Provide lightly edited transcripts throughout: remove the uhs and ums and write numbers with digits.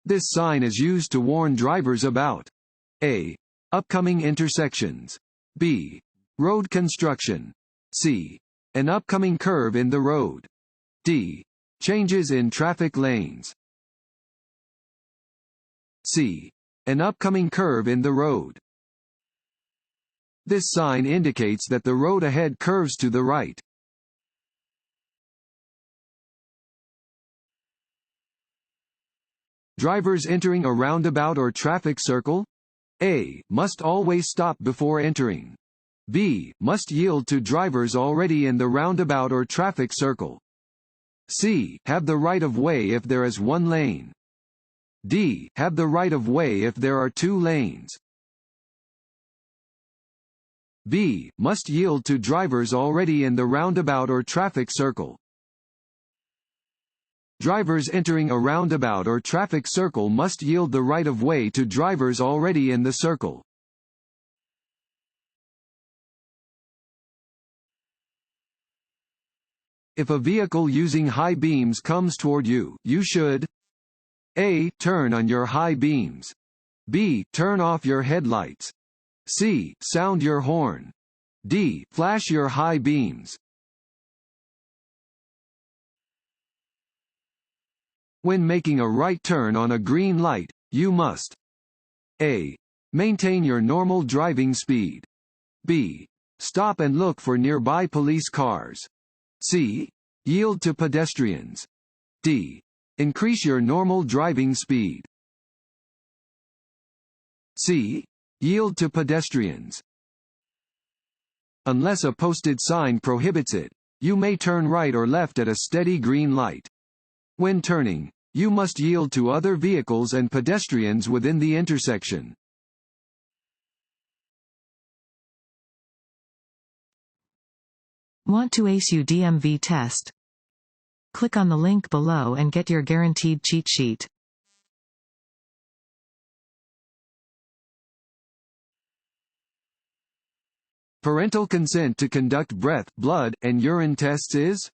This sign is used to warn drivers about A. Upcoming intersections. B. Road construction. C. An upcoming curve in the road. D. Changes in traffic lanes. C. An upcoming curve in the road. This sign indicates that the road ahead curves to the right. Drivers entering a roundabout or traffic circle? A. Must always stop before entering. B. Must yield to drivers already in the roundabout or traffic circle. C. Have the right of way if there is one lane. D. Have the right of way if there are two lanes. B. Must yield to drivers already in the roundabout or traffic circle. Drivers entering a roundabout or traffic circle must yield the right of way to drivers already in the circle. If a vehicle using high beams comes toward you, you should A. Turn on your high beams. B. Turn off your headlights. C. Sound your horn. D. Flash your high beams. When making a right turn on a green light, you must A. Maintain your normal driving speed. B. Stop and look for nearby police cars. C. Yield to pedestrians. D. Increase your normal driving speed. C. Yield to pedestrians. Unless a posted sign prohibits it, you may turn right or left at a steady green light. When turning, you must yield to other vehicles and pedestrians within the intersection. Want to ace your DMV test? Click on the link below and get your guaranteed cheat sheet. Parental consent to conduct breath, blood, and urine tests is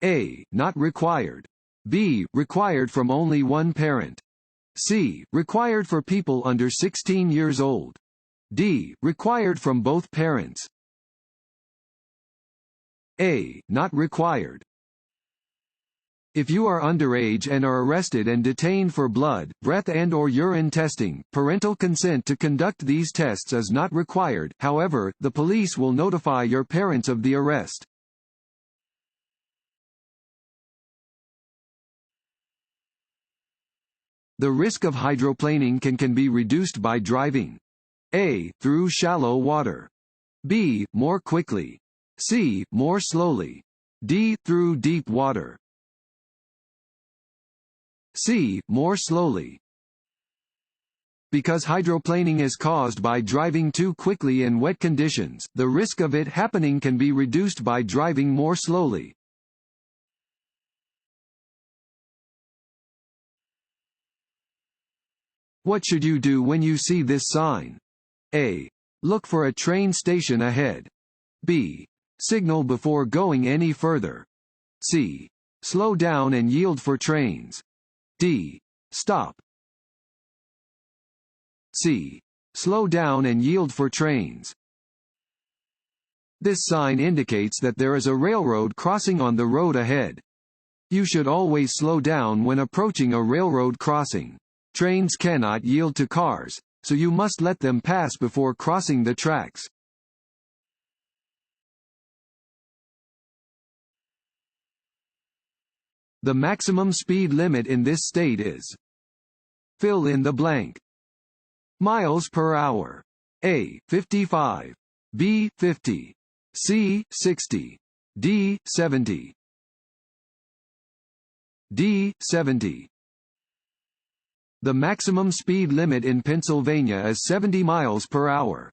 A. Not required. B. Required from only one parent. C. Required for people under 16 years old. D. Required from both parents. A. Not required. If you are underage and are arrested and detained for blood, breath and/or urine testing, parental consent to conduct these tests is not required. However, the police will notify your parents of the arrest. The risk of hydroplaning can be reduced by driving A. Through shallow water. B. More quickly. C. More slowly. D. Through deep water. C. More slowly. Because hydroplaning is caused by driving too quickly in wet conditions, the risk of it happening can be reduced by driving more slowly. What should you do when you see this sign? A. Look for a train station ahead. B. Signal before going any further. C. Slow down and yield for trains. D. Stop. C. Slow down and yield for trains. This sign indicates that there is a railroad crossing on the road ahead. You should always slow down when approaching a railroad crossing. Trains cannot yield to cars, so you must let them pass before crossing the tracks. The maximum speed limit in this state is fill in the blank. Miles per hour. A. 55. B. 50. C. 60. D. 70. D. 70. The maximum speed limit in Pennsylvania is 70 miles per hour.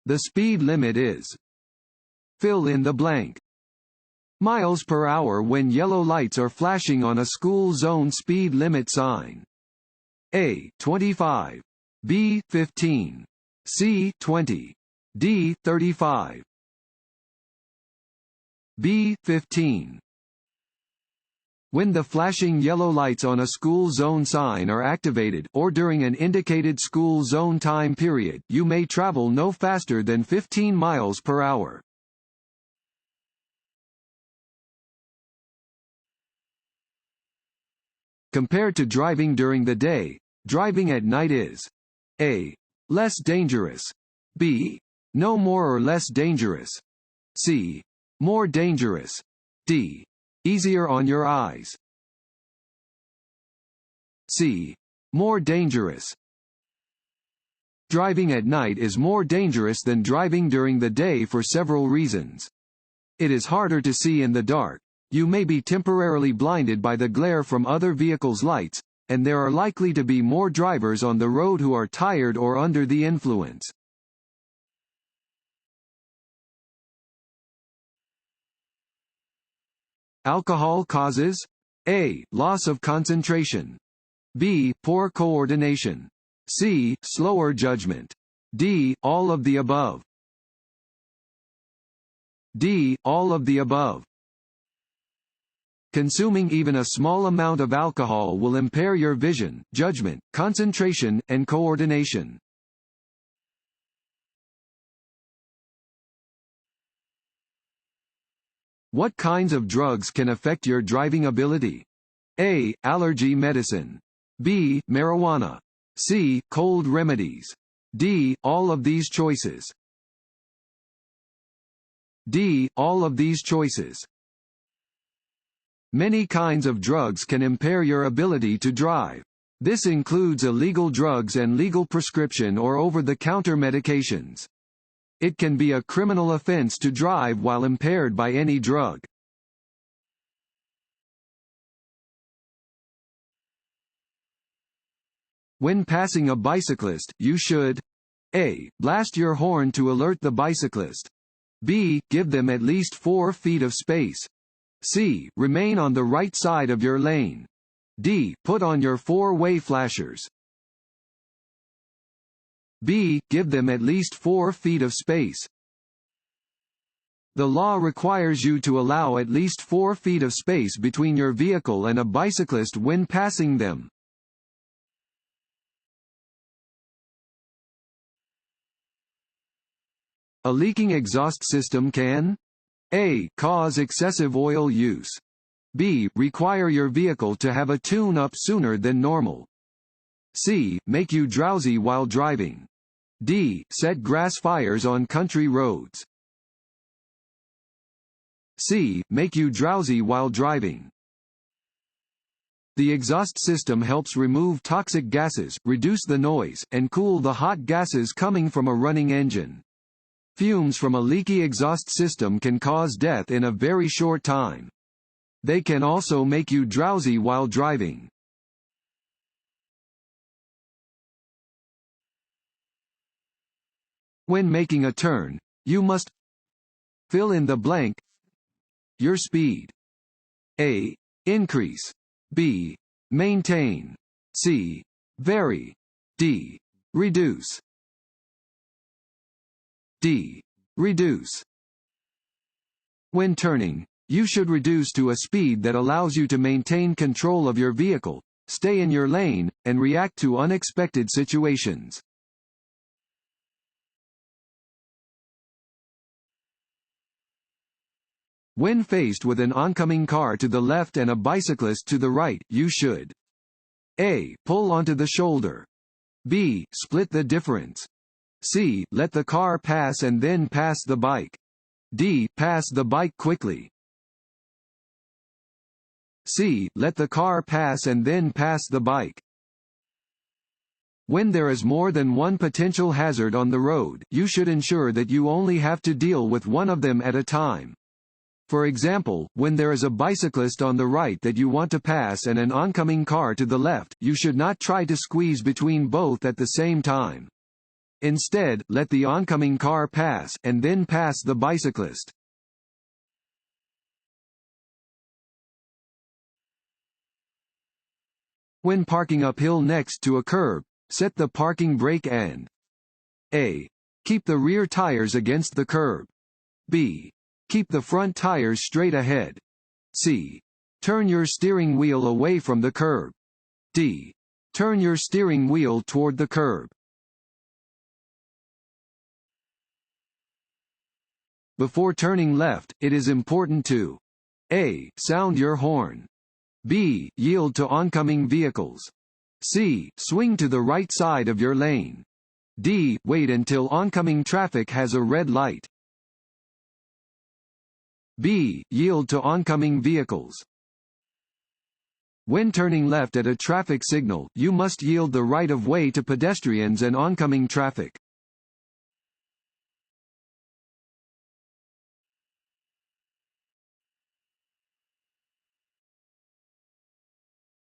The speed limit is fill in the blank. Miles per hour when yellow lights are flashing on a school zone speed limit sign. A. 25. B. 15. C. 20. D. 35. B. 15. When the flashing yellow lights on a school zone sign are activated, or during an indicated school zone time period, you may travel no faster than 15 miles per hour. Compared to driving during the day, driving at night is A. Less dangerous. B. No more or less dangerous. C. More dangerous. D. Easier on your eyes. C. More dangerous. Driving at night is more dangerous than driving during the day for several reasons. It is harder to see in the dark. You may be temporarily blinded by the glare from other vehicles' lights, and there are likely to be more drivers on the road who are tired or under the influence. Alcohol causes A. Loss of concentration. B. Poor coordination. C. Slower judgment. D. All of the above. D. All of the above. Consuming even a small amount of alcohol will impair your vision, judgment, concentration, and coordination. What kinds of drugs can affect your driving ability? A. Allergy medicine. B. Marijuana. C. Cold remedies. D. All of these choices. D. All of these choices. Many kinds of drugs can impair your ability to drive. This includes illegal drugs and legal prescription or over-the-counter medications. It can be a criminal offense to drive while impaired by any drug. When passing a bicyclist, you should A. Blast your horn to alert the bicyclist. B. Give them at least 4 feet of space. C. Remain on the right side of your lane. D. Put on your 4-way flashers. B. Give them at least 4 feet of space. The law requires you to allow at least 4 feet of space between your vehicle and a bicyclist when passing them. A leaking exhaust system can A. Cause excessive oil use. B. Require your vehicle to have a tune-up sooner than normal. C. Make you drowsy while driving. D. Set grass fires on country roads. C. Make you drowsy while driving. The exhaust system helps remove toxic gases, reduce the noise, and cool the hot gases coming from a running engine. Fumes from a leaky exhaust system can cause death in a very short time. They can also make you drowsy while driving. When making a turn, you must fill in the blank. Your speed. A. Increase. B. Maintain. C. Vary. D. Reduce. D. Reduce. When turning, you should reduce to a speed that allows you to maintain control of your vehicle, stay in your lane, and react to unexpected situations. When faced with an oncoming car to the left and a bicyclist to the right, you should A. Pull onto the shoulder. B. Split the difference. C. Let the car pass and then pass the bike. D. Pass the bike quickly. C. Let the car pass and then pass the bike. When there is more than one potential hazard on the road, you should ensure that you only have to deal with one of them at a time. For example, when there is a bicyclist on the right that you want to pass and an oncoming car to the left, you should not try to squeeze between both at the same time. Instead, let the oncoming car pass, and then pass the bicyclist. When parking uphill next to a curb, set the parking brake and A. Keep the rear tires against the curb. B. Keep the front tires straight ahead. C. Turn your steering wheel away from the curb. D. Turn your steering wheel toward the curb. Before turning left, it is important to A. Sound your horn. B. Yield to oncoming vehicles. C. Swing to the right side of your lane. D. Wait until oncoming traffic has a red light. B. Yield to oncoming vehicles. When turning left at a traffic signal, you must yield the right of way to pedestrians and oncoming traffic.